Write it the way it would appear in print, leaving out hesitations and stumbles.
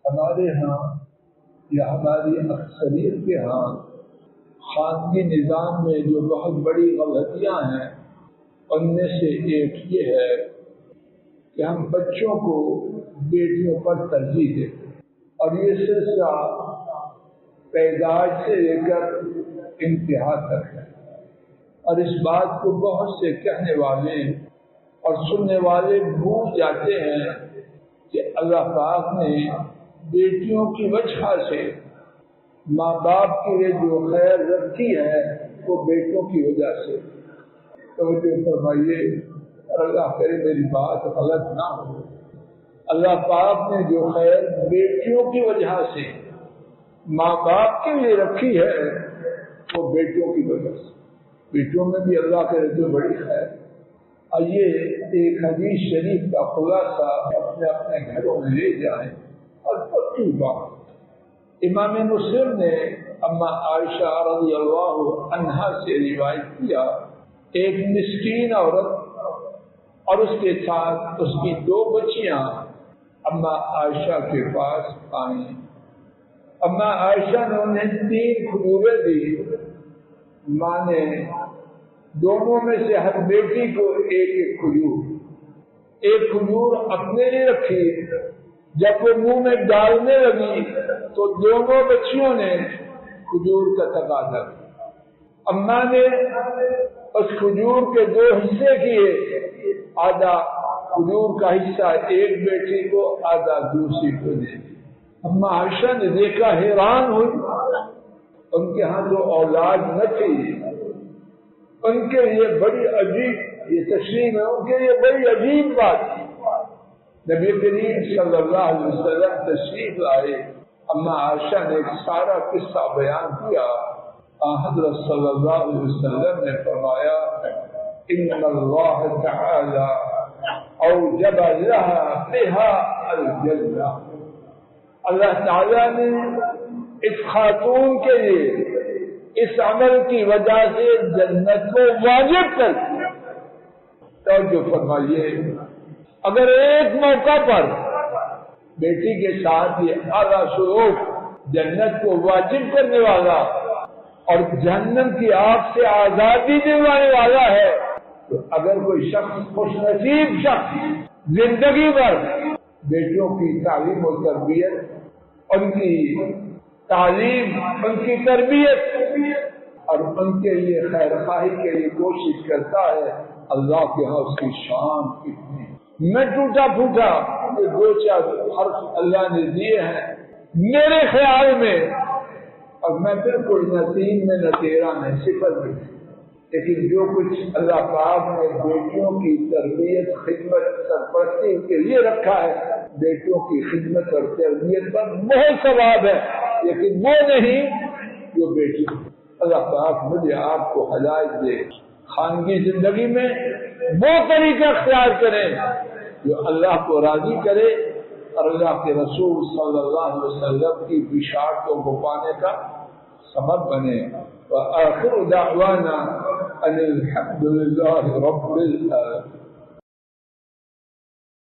ہمارے ہاں یا ہماری اکثریت کے ہاں خاندانی نظام میں جو بہت بڑی غلطیاں ہیں ان میں سے ایک یہ ہے کہ ہم بچوں کو بیٹیوں پر ترجیح دیتے ہیں، اور یہ سلسلہ پیدائش سے لے کر انتہا تک ہے، اور اس بات کو بہت سے کہنے والے اور سننے والے بھول جاتے ہیں کہ اللہ پاک نے بیٹیوں کی وجہ سے ماں باپ کے لیے جو خیر رکھی ہے وہ بیٹوں کی وجہ سے۔ توجہ فرمائیے، اور اللہ کرے میری بات غلط نہ ہو، اللہ پاک نے جو خیر بیٹیوں کی وجہ سے ماں باپ کے لیے رکھی ہے وہ بیٹوں کی وجہ سے، بیٹوں میں بھی اللہ کے رضا بڑی خیر۔ آئیے ایک حدیث شریف کا خلاصہ اپنے اپنے گھروں میں لے جائیں، اور پکی بات امام مسلم نے اما عائشہ رضی اللہ عنہا سے روایت کیا، ایک مسکین عورت اور اس کے ساتھ اس کی 2 بچیاں اما عائشہ کے پاس آئیں۔ اما عائشہ نے انہیں 3 کھجوریں دی۔ ماں نے دونوں میں سے ہر بیٹی کو ایک کھجور اپنے لیے رکھی۔ جب وہ منہ میں ڈالنے لگی تو دونوں بچیوں نے کھجور کا تقاضا کیا۔ اماں نے اس کھجور کے 2 حصے کیے، آدھا کھجور کا حصہ ایک بیٹی کو، آدھا دوسری کو دے دی۔ اما عائشہ نے دیکھا، حیران ہوئی، ان کے ہاں جو اولاد نہ تھی، ان کے لیے بڑی عجیب یہ تشریح ہے، ان کے لیے بڑی عجیب بات تھی۔ نبی کریم صلی اللہ علیہ وسلم تشریف لائے، اما عائشہ نے ایک سارا قصہ بیان کیا۔ حضرت صلی اللہ علیہ وسلم نے فرمایا، ان اللہ تعالی اوجب لها بها الجنہ، اللہ تعالیٰ نے اس خاتون کے لیے اس عمل کی وجہ سے جنت کو واجب کر دیا۔ توجہ فرمائیے، اگر ایک موقع پر بیٹی کے ساتھ یہ اعلیٰ سلوک جنت کو واجب کرنے والا اور جہنم کی آگ سے آزادی دلوانے والا ہے، تو اگر کوئی شخص، خوش نصیب شخص، زندگی بھر بیٹیوں کی تعلیم و تربیت، ان کی تعلیم، ان کی تربیت اور ان کے لیے خیر خواہی کے لیے کوشش کرتا ہے، اللہ کے ہاں اس کی شان کتنی۔ میں ٹوٹا پھوٹا یہ 2-4 حرف اللہ نے دیے ہیں میرے خیال میں، اور میں بالکل نہ 3 میں نہ 13 میں، 0 میں، لیکن جو کچھ اللہ پاک نے بیٹیوں کی تربیت، خدمت، سرپرستی کے لیے رکھا ہے، بیٹوں کی خدمت اور تربیت پر بہت ثواب ہے، لیکن وہ نہیں جو بیٹی۔ اللہ پاک مجھے آپ کو ہدایت دے، خانگی زندگی میں وہ طریقہ اختیار کریں جو اللہ کو راضی کرے اور اللہ کے رسول صلی اللہ علیہ وسلم کی بشارتوں کو پانے کا سبب بنے۔ وآخر دعوانا ان الحمد للہ رب العالمین۔